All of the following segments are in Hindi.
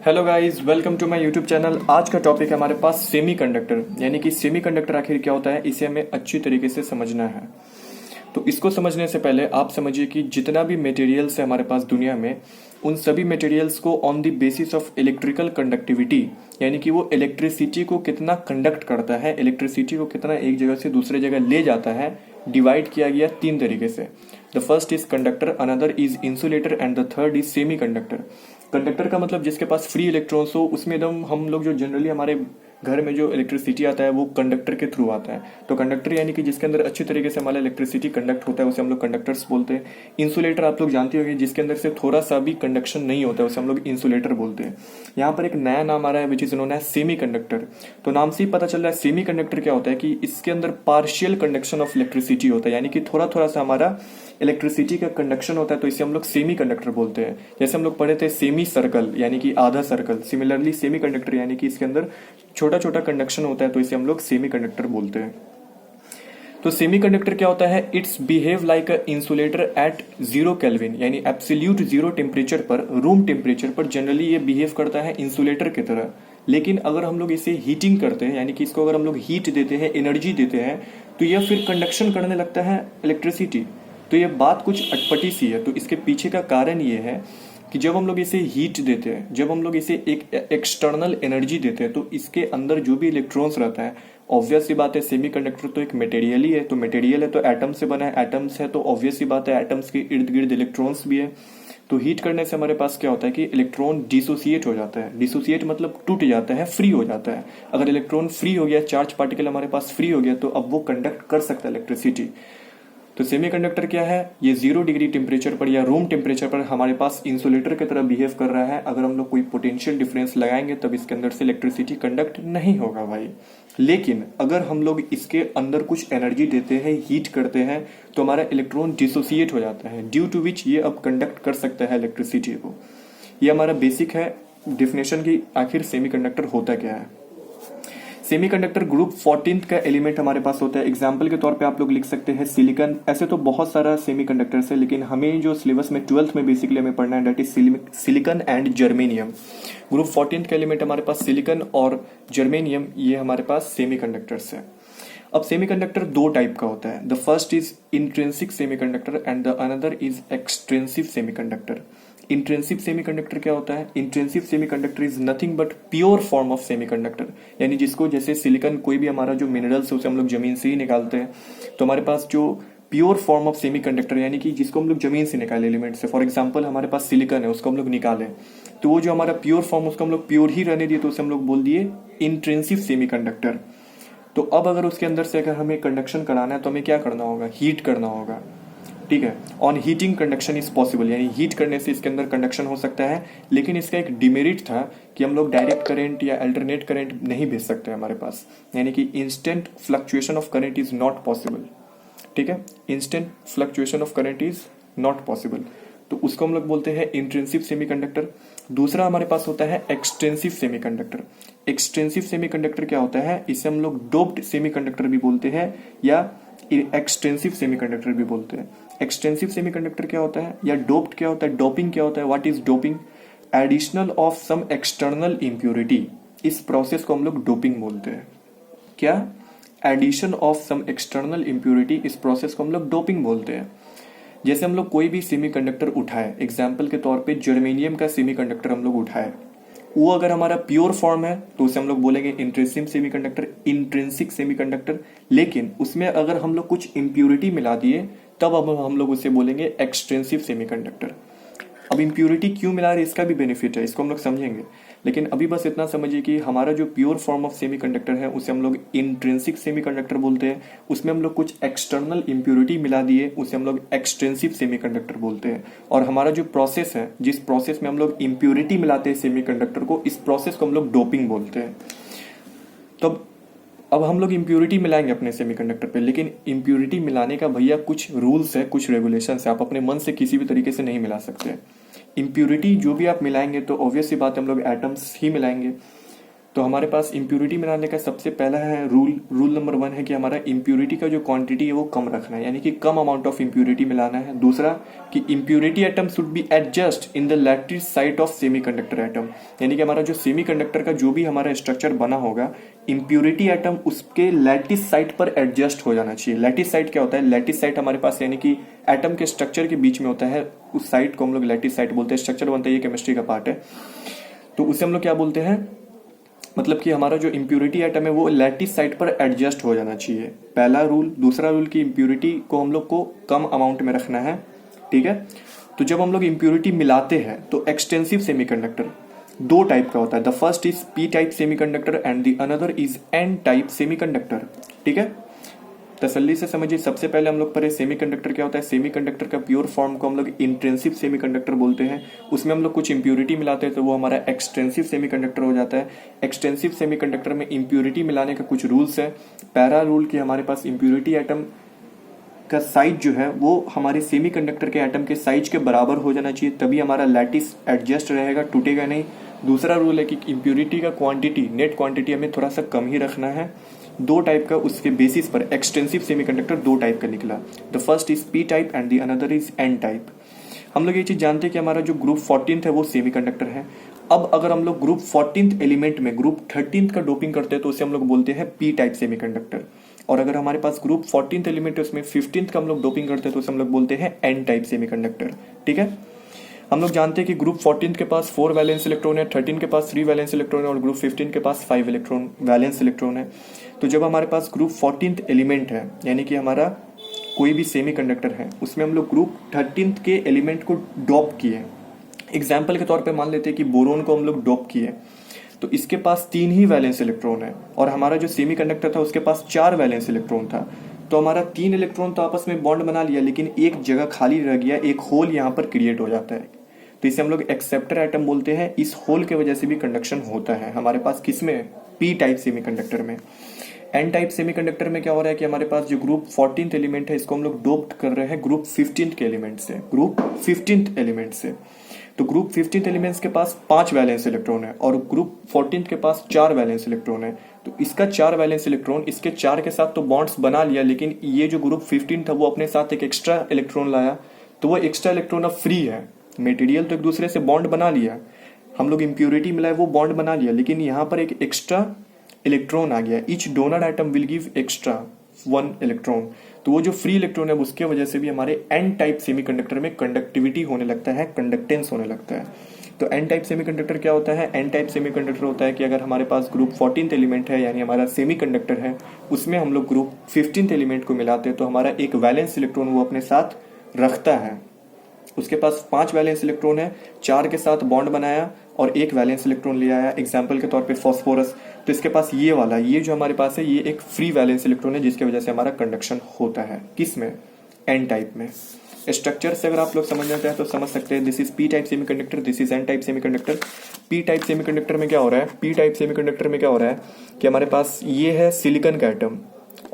Hello guys, welcome to my YouTube channel. आज का टॉपिक है हमारे पास सेमीकंडक्टर, यानी कि सेमीकंडक्टर आखिर क्या होता है, इसे हमें अच्छी तरीके से समझना है। तो इसको समझने से पहले आप समझिए कि जितना भी मटेरियल्स है हमारे पास दुनिया में, उन सभी मटेरियल्स को on the basis of electrical conductivity, यानी कि वो इलेक्ट्रिसिटी को कितना कंडक्ट करता है, इलेक्ट्रिसिटी को कितना एक जगह से दूसरे जगह ले जाता है, डिवाइड किया गया तीन तरीके से। The first is conductor, another is insulator and the third is semi conductor. Conductor का मतलब जिसके पास फ्री इलेक्ट्रॉन्स हो, उसमें एकदम हम लोग जो जनरली हमारे घर में जो इलेक्ट्रिसिटी आता है वो कंडक्टर के थ्रू आता है। तो कंडक्टर यानी कि जिसके अंदर अच्छी तरीके से हमारा इलेक्ट्रिसिटी कंडक्ट होता है, उसे हम लोग कंडक्टर्स बोलते हैं। इंसुलेटर आप लोग जानते होंगे, जिसके अंदर से थोड़ा सा भी कंडक्शन नहीं होता है, उसे हम लोग इंसुलेटर बोलते हैं। यहाँ पर एक नया नाम आ रहा है which is known as semiconductor. तो नाम से ही पता चल रहा है सेमी कंडक्टर क्या होता है कि इसके अंदर पार्शियल कंडक्शन ऑफ इलेक्ट्रिसिटी होता है, यानी कि थोड़ा थोड़ा सा हमारा इलेक्ट्रिसिटी का कंडक्शन होता है, तो इसे हम लोग सेमी कंडक्टर बोलते हैं। जैसे हम लोग पढ़े थे सेमी सर्कल यानी कि आधा सर्कल, सिमिलरली सेमी कंडक्टर यानी कि इसके अंदर छोटा छोटा कंडक्शन होता है, तो इसे हम लोग सेमी कंडक्टर बोलते हैं। तो सेमीकंडक्टर क्या होता है, it's behave like a insulator at 0 kelvin, यानी एब्सोल्यूट जीरो टेम्परेचर पर, रूम टेम्परेचर पर जनरली ये बिहेव करता है इंसुलेटर की तरह। लेकिन अगर हम लोग इसे हीटिंग करते हैं, यानी कि इसको अगर हम लोग हीट देते हैं, एनर्जी देते हैं, तो यह फिर कंडक्शन करने लगता है इलेक्ट्रिसिटी। तो ये बात कुछ अटपटी सी है। तो इसके पीछे का कारण ये है कि जब हम लोग इसे हीट देते हैं, जब हम लोग इसे एक एक्सटर्नल एनर्जी देते हैं, तो इसके अंदर जो भी इलेक्ट्रॉन्स रहता है, ऑब्वियस सी बात है सेमीकंडक्टर तो एक मटेरियल ही है। तो मटेरियल है तो एटम से बना है, एटम्स है तो ऑब्वियस सी बात है एटम्स के इर्द गिर्द इलेक्ट्रॉन्स भी है। तो हीट करने से हमारे पास क्या होता है कि इलेक्ट्रॉन डिसोसिएट हो जाता है। डिसोसिएट मतलब टूट जाता है, फ्री हो जाता है। अगर इलेक्ट्रॉन फ्री हो गया, चार्ज पार्टिकल हमारे पास फ्री हो गया, तो अब वो कंडक्ट कर सकता है इलेक्ट्रिसिटी। तो सेमीकंडक्टर क्या है, ये 0 डिग्री टेम्परेचर पर या रूम टेम्परेचर पर हमारे पास इंसुलेटर की तरह बिहेव कर रहा है। अगर हम लोग कोई पोटेंशियल डिफरेंस लगाएंगे तब इसके अंदर से इलेक्ट्रिसिटी कंडक्ट नहीं होगा भाई। लेकिन अगर हम लोग इसके अंदर कुछ एनर्जी देते हैं, हीट करते हैं, तो हमारा इलेक्ट्रॉन डिसोसिएट हो जाता है, ड्यू टू विच ये अब कंडक्ट कर सकता है इलेक्ट्रिसिटी को। ये हमारा बेसिक है डिफिनेशन की आखिर सेमीकंडक्टर होता क्या है। सेमीकंडक्टर ग्रुप 14 का एलिमेंट हमारे पास होता है। एग्जाम्पल के तौर पे आप लोग लिख सकते हैं सिलिकॉन। ऐसे तो बहुत सारा सेमीकंडक्टर्स है, लेकिन हमें जो सिलेबस में 12th में बेसिकली हमें पढ़ना है that is silicon and germanium. Group 14 का एलिमेंट हमारे पास सिलिकॉन और जर्मेनियम, ये हमारे पास सेमीकंडक्टर्स है। अब सेमीकंडक्टर दो टाइप का होता है। The first is intrinsic semiconductor and the another is extrinsic semiconductor. Intrinsic semiconductor क्या होता है, intrinsic semiconductor is nothing but pure form of semiconductor, यानी जिसको जैसे सिलिकॉन, कोई भी हमारा जो मिनरल्स है उसे हम लोग जमीन से ही निकालते हैं। तो हमारे पास जो प्योर फॉर्म ऑफ सेमीकंडक्टर यानी कि जिसको हम लोग जमीन से निकाले एलिमेंट से, फॉर एग्जांपल हमारे पास सिलिकॉन है, उसको हम लोग निकाले, तो वो जो हमारा प्योर फॉर्म उसको हम लोग प्योर ही रहने दिए, तो उसे हम लोग बोल दिए इंट्रिंसिक सेमीकंडक्टर। तो अब अगर उसके अंदर से अगर हमें कंडक्शन कराना है तो हमें क्या करना होगा, हीट करना होगा। ठीक है, on heating conduction is possible, यानी हीट करने से इसके अंदर कंडक्शन हो सकता है। लेकिन इसका एक डिमेरिट था कि हम लोग डायरेक्ट करंट या अल्टरनेट करंट नहीं भेज सकते हमारे पास, यानी कि instant fluctuation of current is not possible. ठीक है, instant fluctuation of current is not possible, तो उसको हम लोग बोलते हैं इंट्रिंसिक सेमीकंडक्टर। दूसरा हमारे पास होता है एक्सटेंसिव सेमीकंडक्टर। एक्सटेंसिव सेमीकंडक्टर क्या होता है, इसे हम लोग डोप्ड सेमीकंडक्टर भी बोलते हैं या एक्सटेंसिव सेमीकंडक्टर भी बोलते हैं। एक्सटेंसिव सेमीकंडक्टर क्या होता है या डोप्ड क्या होता है, डोपिंग क्या होता है, what is doping, additional of some external impurity. इस प्रोसेस को हम लोग डोपिंग बोलते हैं। क्या, addition of some external impurity, इस प्रोसेस को हम लोग डोपिंग बोलते हैं। जैसे हम लोग कोई भी सेमीकंडक्टर उठाए, एग्जाम्पल के तौर पे जर्मेनियम का सेमीकंडक्टर हम लोग उठाए, वो अगर हमारा प्योर फॉर्म है तो उसे हम लोग बोलेंगे इंट्रिंसिक सेमीकंडक्टर, इंट्रिंसिक सेमीकंडक्टर। लेकिन उसमें अगर हम लोग कुछ इंप्योरिटी मिला दिए तब अब हम लोग उसे बोलेंगे एक्सटेंसिव सेमीकंडक्टर। अब इंप्योरिटी क्यों मिला रहे, इसका भी बेनिफिट है, इसको हम लोग समझेंगे। लेकिन अभी बस इतना समझिए कि हमारा जो प्योर फॉर्म ऑफ सेमीकंडक्टर है उसे हम लोग इंट्रिंसिक सेमीकंडक्टर बोलते हैं। उसमें हम लोग कुछ एक्सटर्नल इंप्योरिटी मिला दिए, उसे हम लोग एक्सटेंसिव सेमीकंडक्टर बोलते हैं। और हमारा जो प्रोसेस है, जिस प्रोसेस में हम लोग इंप्योरिटी मिलाते हैं सेमीकंडक्टर को, इस प्रोसेस को हम लोग डोपिंग बोलते हैं। तो अब हम लोग इंप्योरिटी मिलाएंगे अपने सेमीकंडक्टर पे, लेकिन इंप्योरिटी मिलाने का भैया कुछ रूल्स है, कुछ रेगुलेशंस है, आप अपने मन से किसी भी तरीके से नहीं मिला सकते। इंप्योरिटी जो भी आप मिलाएंगे तो ऑब्वियस सी बात है हम लोग एटम्स ही मिलाएंगे। तो हमारे पास इम्प्यूरिटी मिलाने का सबसे पहला है रूल नंबर 1 है कि हमारा इम्प्यूरिटी का जो क्वांटिटी है वो कम रखना है, यानी कि कम अमाउंट ऑफ इम्प्यूरिटी मिलाना है। दूसरा कि impurity atom should be adjust in the lattice site of semiconductor atom, यानी कि हमारा जो सेमीकंडक्टर का जो भी हमारा स्ट्रक्चर बना होगा, इम्प्यूरिटी एटम उसके लैटिस साइट पर एडजस्ट हो जाना चाहिए। लैटिस साइट क्या होता है? लैटिस साइट हमारे पास यानी कि एटम के स्ट्रक्चर के बीच में होता है, उस साइट को हम लोग लैटिस साइट बोलते हैं। स्ट्रक्चर बनता है, ये केमिस्ट्री का पार्ट है, तो उसे हम लोग क्या बोलते हैं, मतलब कि हमारा जो इम्प्यूरिटी एटम है वो लैटिस साइट पर एडजस्ट हो जाना चाहिए, पहला रूल। दूसरा रूल की इम्प्यूरिटी को हम लोग को कम अमाउंट में रखना है, ठीक है। तो जब हम लोग इम्प्यूरिटी मिलाते हैं तो एक्सटेंसिव सेमीकंडक्टर दो टाइप का होता है। The first is P type semiconductor and the another is N type semiconductor, ठीक है। तसल्ली से समझिए, सबसे पहले हम लोग पढ़े सेमीकंडक्टर क्या होता है। सेमीकंडक्टर का प्योर फॉर्म को हम लोग इंट्रिंसिक सेमीकंडक्टर बोलते हैं। उसमें हम लोग कुछ इंप्यूरिटी मिलाते हैं तो वो हमारा एक्सटेंसिव सेमीकंडक्टर हो जाता है। एक्सटेंसिव सेमीकंडक्टर में इंप्यूरिटी मिलाने का कुछ रूल्स है। पहला रूल कि हमारे पास इंप्यूरिटी एटम का साइज जो है वो हमारे सेमीकंडक्टर के एटम के साइज के बराबर हो जाना चाहिए, तभी हमारा लैटिस एडजस्ट रहेगा, टूटेगा नहीं। दूसरा रूल है कि इंप्यूरिटी का क्वांटिटी, नेट क्वांटिटी हमें थोड़ा सा कम ही रखना है। दो टाइप का उसके बेसिस पर एक्सटेंसिव सेमीकंडक्टर दो टाइप का निकला। The first is P type and the another is N type. हम लोग ये चीज जानते हैं कि हमारा जो ग्रुप 14 है वो सेमीकंडक्टर है। अब अगर हम लोग ग्रुप 14 एलिमेंट में ग्रुप 13 का डोपिंग करते हैं तो उसे हम लोग बोलते हैं पी टाइप सेमीकंडक्टर। और अगर हमारे पास ग्रुप 14 एलिमेंट है उसमें 15 का हम लोग डोपिंग करते हैं तो उसे हम लोग बोलते हैं एन टाइप सेमीकंडक्टर, ठीक है। हम लोग जानते हैं कि ग्रुप 14 के पास 4 वैलेंस इलेक्ट्रॉन है, 13 के पास 3 वैलेंस इलेक्ट्रॉन है और ग्रुप 15 के पास 5 इलेक्ट्रॉन वैलेंस इलेक्ट्रॉन है। तो जब हमारे पास ग्रुप 14 एलिमेंट है, यानी कि हमारा कोई भी सेमीकंडक्टर है, उसमें हम लोग ग्रुप 13 के एलिमेंट को डॉप किए। एग्जाम्पल के तौर पे मान लेते हैं कि बोरोन को हम लोग डॉप किए, तो इसके पास 3 ही वैलेंस इलेक्ट्रॉन है और हमारा जो सेमीकंडक्टर था उसके पास 4 वैलेंस इलेक्ट्रॉन था। तो हमारा 3 इलेक्ट्रॉन तो आपस में बॉन्ड बना लिया, लेकिन एक जगह खाली रह गया, एक होल यहाँ पर क्रिएट हो जाता है। तो इसे हम लोग एक्सेप्टर एटम बोलते हैं। इस होल के वजह से भी कंडक्शन होता है हमारे पास, किसमें? पी टाइप सेमीकंडक्टर में। एन टाइप सेमीकंडक्टर में क्या हो रहा है कि हमारे पास जो ग्रुप 14 एलिमेंट है इसको हम लोग डोप्ड कर रहे हैं ग्रुप 15 के एलिमेंट से, ग्रुप 15 एलिमेंट से। तो ग्रुप 15 एलिमेंट्स के पास 5 वैलेंस इलेक्ट्रॉन है और ग्रुप 14 के पास 4 वैलेंस इलेक्ट्रॉन है। तो इसका 4 वैलेंस इलेक्ट्रॉन इसके 4 के साथ तो बॉन्ड्स बना लिया, लेकिन ये जो ग्रुप 15 था वो अपने साथ एक एक्स्ट्रा इलेक्ट्रॉन लाया, तो वो एक्स्ट्रा इलेक्ट्रॉन अब फ्री है। मटेरियल तो एक दूसरे से बॉन्ड बना लिया, हम लोग इम्प्यूरिटी मिलाए वो बॉन्ड बना लिया, लेकिन यहाँ पर एक एक्स्ट्रा इलेक्ट्रॉन आ गया। Each donor atom will give extra 1 electron. तो वो जो फ्री इलेक्ट्रॉन है उसके वजह से भी हमारे एन टाइप सेमीकंडक्टर में कंडक्टिविटी होने लगता है, कंडक्टेंस होने लगता है। तो एन टाइप सेमीकंडक्टर क्या होता है? एन टाइप सेमीकंडक्टर होता है कि अगर हमारे पास ग्रुप 14 एलिमेंट है, यानी हमारा सेमीकंडक्टर है, उसमें हम लोग ग्रुप 15 एलिमेंट को मिलाते हैं तो हमारा एक वैलेंस इलेक्ट्रॉन वो अपने साथ रखता है। उसके पास 5 वैलेंस इलेक्ट्रॉन है, 4 के साथ बॉन्ड बनाया और एक वैलेंस इलेक्ट्रॉन ले आया, एग्जाम्पल के तौर पे फास्फोरस। तो इसके पास ये वाला, ये जो हमारे पास है ये एक फ्री वैलेंस इलेक्ट्रॉन है जिसकी वजह से हमारा कंडक्शन होता है। किसमें? एन टाइप में। स्ट्रक्चर से अगर आप लोग समझना चाहें तो समझ सकते हैं, this is P type semiconductor, this is N type semiconductor. P type semiconductor में क्या हो रहा है? पी टाइप सेमीकंडक्टर में क्या हो रहा है कि हमारे पास ये है सिलिकॉन का एटम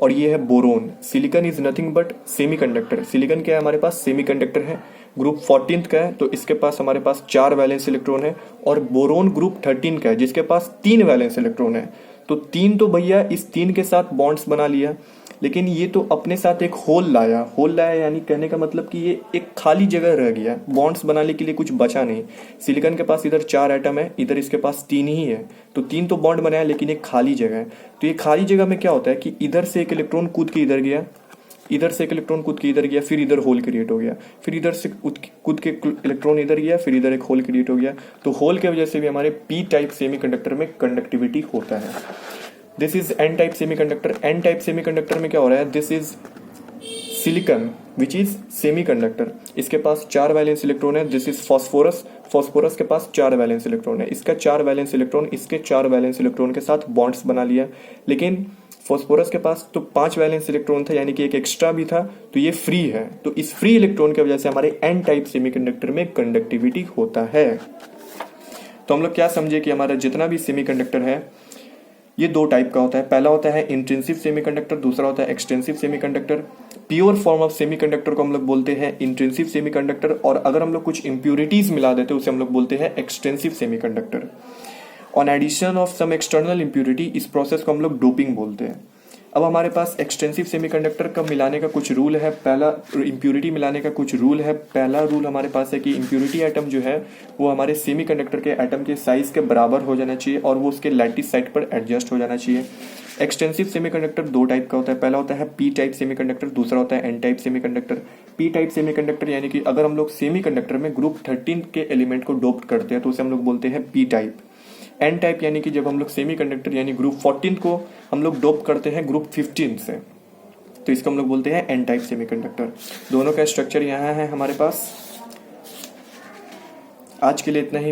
और ये है boron. Silicon is nothing but semiconductor. Silicon क्या है? हमारे पास सेमीकंडक्टर है, ग्रुप 14 का है, तो इसके पास हमारे पास 4 वैलेंस इलेक्ट्रॉन है। और बोरोन ग्रुप 13 का है जिसके पास 3 वैलेंस इलेक्ट्रॉन है। तो 3 तो भैया इस 3 के साथ बॉन्ड्स बना लिया, लेकिन ये तो अपने साथ एक होल लाया। होल लाया यानी कहने का मतलब कि ये एक खाली जगह रह गया, बॉन्ड्स बनाने के लिए कुछ बचा नहीं। सिलिकॉन के पास इधर 4 एटम है, इधर इसके पास 3 ही है, तो 3 तो बॉन्ड बनाया लेकिन एक खाली जगह है। तो ये खाली जगह में क्या होता है कि इधर से एक इलेक्ट्रॉन कूद के इधर गया, इधर से एक इलेक्ट्रॉन कूद के इधर गया, फिर इधर होल क्रिएट हो गया, फिर इधर से कूद के इलेक्ट्रॉन इधर गया, फिर इधर एक होल क्रिएट हो गया। तो होल के वजह से भी हमारे पी टाइप सेमीकंडक्टर में कंडक्टिविटी होता है। This is N type semiconductor. N type semiconductor में क्या हो रहा है? This is silicon which is semiconductor. इसके पास 4 वैलेंस इलेक्ट्रॉन है। This is phosphorus. फास्फोरस के पास 4 वैलेंस इलेक्ट्रॉन है। इसका 4 वैलेंस इलेक्ट्रॉन इसके 4 वैलेंस इलेक्ट्रॉन के साथ बॉन्ड्स बना लिया, लेकिन फास्फोरस के पास तो 5 वैलेंस इलेक्ट्रॉन था, यानी कि एक एक्स्ट्रा भी था, तो ये फ्री है। तो इस फ्री इलेक्ट्रॉन की वजह से हमारे एन टाइप सेमीकंडक्टर में कंडक्टिविटी होता है। तो हम लोग क्या समझे कि हमारा जितना भी सेमीकंडक्टर है ये 2 टाइप का होता है। पहला होता है इंट्रिंसिक सेमीकंडक्टर, दूसरा होता है extensive semiconductor. Pure form of semiconductor को हम लोग बोलते हैं इंट्रिंसिक सेमीकंडक्टर, और अगर हम लोग कुछ इंप्यूरिटीज मिला देते हैं उसे हम लोग बोलते हैं extensive semiconductor. On addition of some external impurity, इस प्रोसेस को हम लोग डोपिंग बोलते हैं। अब हमारे पास एक्सटेंसिव सेमीकंडक्टर का मिलाने का कुछ रूल है। पहला, इम्प्यूरिटी मिलाने का कुछ रूल है। पहला रूल हमारे पास है कि इम्प्यूरिटी एटम जो है वो हमारे सेमीकंडक्टर के एटम के साइज के बराबर हो जाना चाहिए और वो उसके लैटिस साइड पर एडजस्ट हो जाना चाहिए। एक्सटेंसिव सेमीकंडक्टर दो टाइप का होता है। पहला होता है पी टाइप सेमीकंडक्टर, दूसरा होता है N type semiconductor. P type semiconductor यानी कि अगर हम लोग सेमीकंडक्टर में ग्रुप 13 के एलिमेंट को डोप्ड करते हैं तो उसे हम लोग बोलते हैं पी टाइप। एन टाइप यानी कि जब हम लोग सेमीकंडक्टर यानी ग्रुप 14 को हम लोग डोप करते हैं ग्रुप 15 से, तो इसको हम लोग बोलते हैं एन टाइप सेमीकंडक्टर। दोनों का स्ट्रक्चर यहाँ है हमारे पास। आज के लिए इतना ही।